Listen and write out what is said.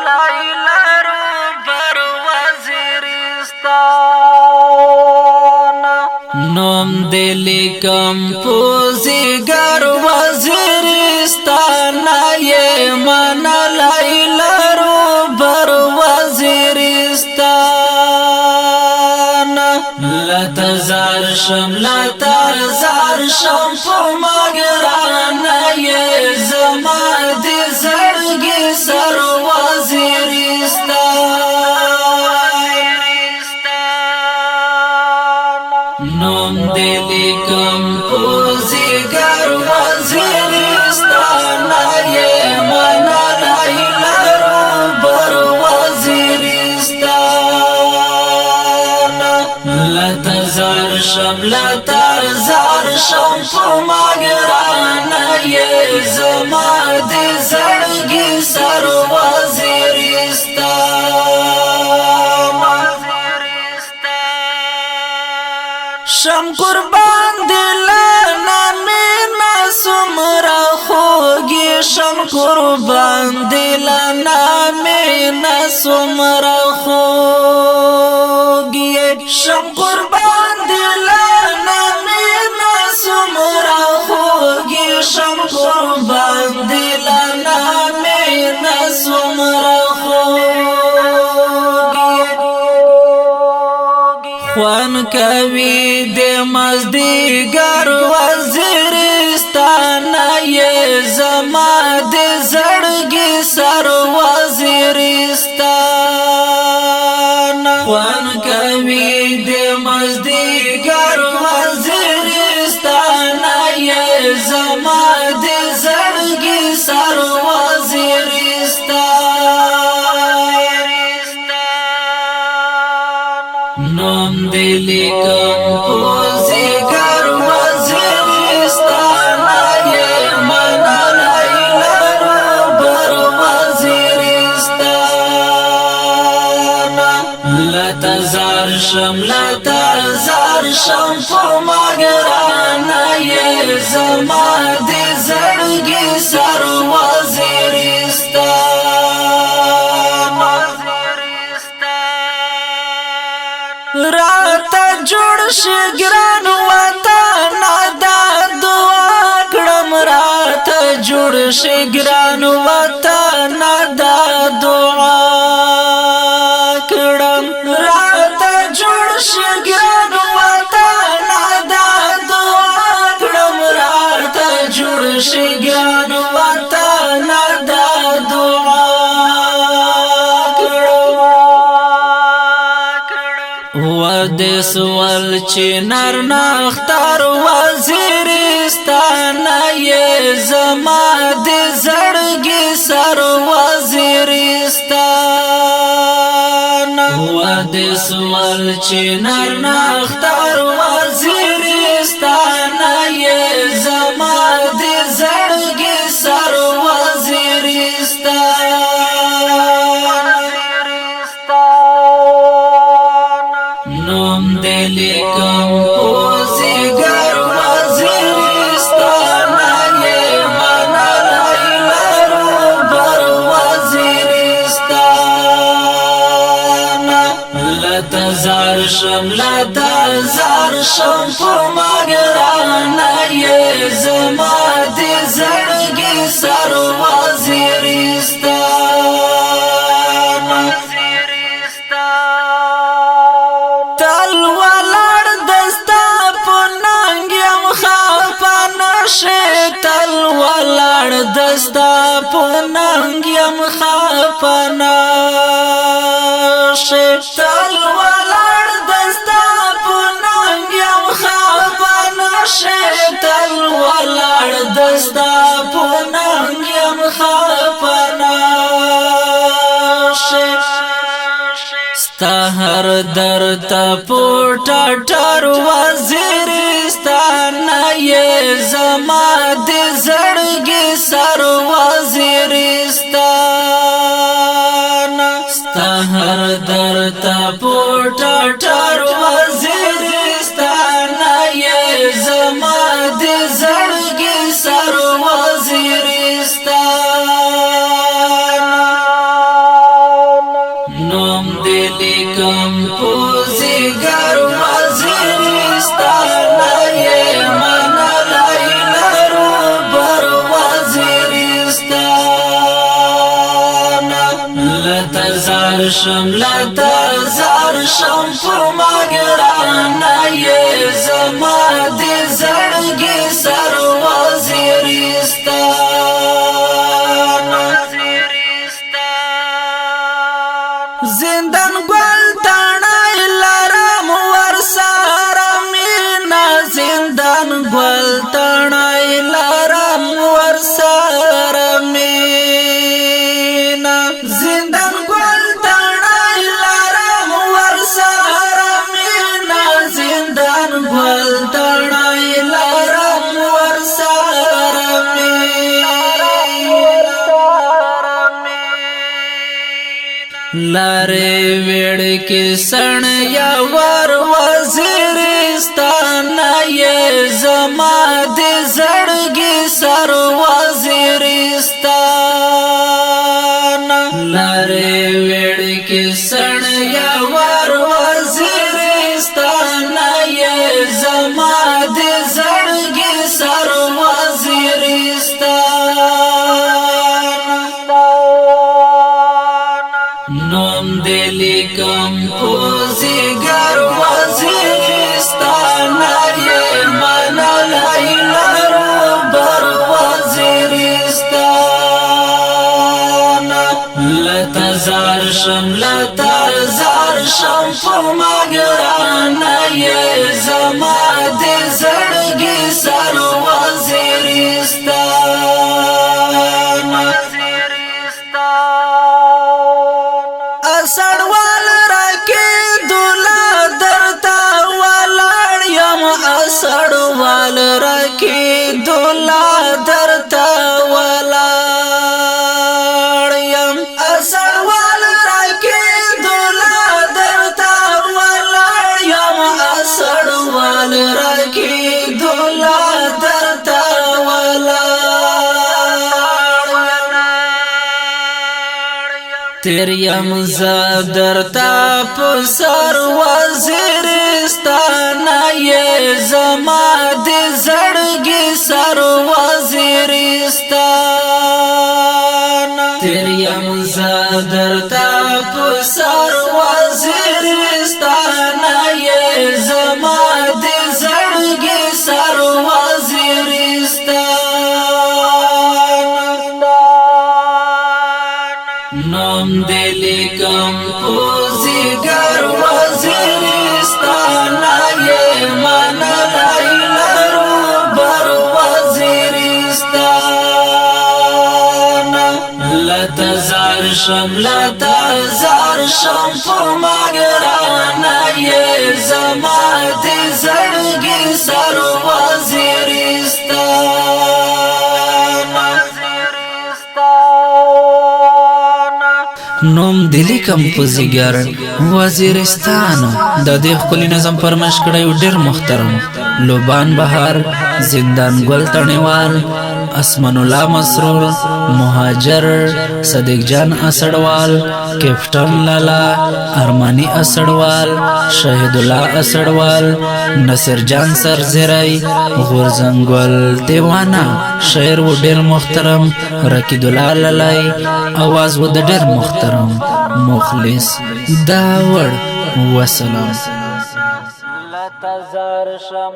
لایلرو بر وزیرستان نوم دلی کم پوزیگر وزیرستان یه من لایلرو بر وزیرستان لتزار شم پو مگران یه زما دی زړګي سر وزیرستان نوم دلی کم پوزیگر وزیرستان یه من لایلرو بر وزیرستان لتزار شم پو مگران یه زما دی زړګي سر وزیرستان شم قربان دلنا مینا سمرا خوگی شم قربان دلنا مینا سمرا خوگی شم قربان دلنا مینا سمرا خوگی شم قربان دلنا مینا سمرا خوان کوي د مزدیګر وزیرستان یې زما د زړګي سر وزیرستان خوان کوي د مزدیګر وزیرستان یې زما د زړګي سر وزیرستان نوم دلی کم پوزیگر وزیرستان یه من لایلرو بر وزیرستان لتزار شم پو مگران یه زما دی زړګي سر وزیرستان راته جوړ شي ګران وطن دا دعا کړم راته جوړ شي ګران وطن دا دعا کړم راته جوړ شي ګران وطن دا دعا کړم راته جوړ شي ګران وطن دا دعا د سوال چې نر نختار وزیرستان یې زما د زړګي سر وزیرستان د سوال چې نر نختار وزیرستان یې زما د زړګي سر وزیرستان نوم دلی کم پوزیگر وزیرستان یه من لایلرو بر وزیرستان لتزار شم پو مگران یه زما دی زړګي سر وزیرستان تل ولړ دستا پننګ يم خپنشه تل ولړ دستا پننګ يم خپنشه تل ولړ دستا پننګ يم خپنشه تل ولړ دستا پننګ يم خپنشه ستا هر درد پوټا ټر وزیرستان یې زما د زړګي سر وزیرستان ستا هر درد پوټا ټر وزیرستان یې زما د زړګي سر وزیرستان زار شم لتا زار شم پما گرانا یہ زما دی زړګي سر وزیرستان زندان ګل تڼای لرم ورسره مینا زندان ګل تڼای لرم ورسره مینا زندان ګل تڼای لرم ورسره مینا زندان ګل تڼای لرم ورسره مینا لارے ویڑ کے سن یا ور وزیرستان یہ زما دے زړګي سر وزیرستان لارے ویڑ کے سن یا ور وزیرستان یہ زما دے زړګي سر وزیرستان نوم دلی کم پوزیگر وزیرستان یہ منالائی لرو بر وزیرستان لتا زار شم پما گرانا یہ زما دے زړګي سر وزیرستان اسړوال راکې دولا درتا ولاړ یم اسړوال راکې دولا درتا ولاړ یم اسړوال راکې دولا درتا ولاړ یم اسړوال راکې دولا درتا تیر یم زدرتا پسر وزیرستان یہ زما دی زړګي سر وزیرستان تیر یم زدرتا پسر وزیرستان یہ زما دی زړګي سر وزیرستان نوم دلی کم پوزیگر وزیرستان یہ منالائی لرو بر وزیرستان لتا زار شم پما گرانا یہ زما دی زړګي سر وزیرستان نوم دلی کمپوزیګر وزیرستان د دې خپل نظم پرمش کړی ډیر محترم لوبان بهار زندان ګل تڼیوال اسمن الله مسرور مهاجر صدیق جان اسړوال کیپټن لالا ارمانی اسړوال شهید الله اسړوال نصر جان سرزری غورزنګل دیوانا شاعر و ډیر محترم رکید الله لالای आवाज و د ډیر محترم مخلص داور وسلام لتا زار شم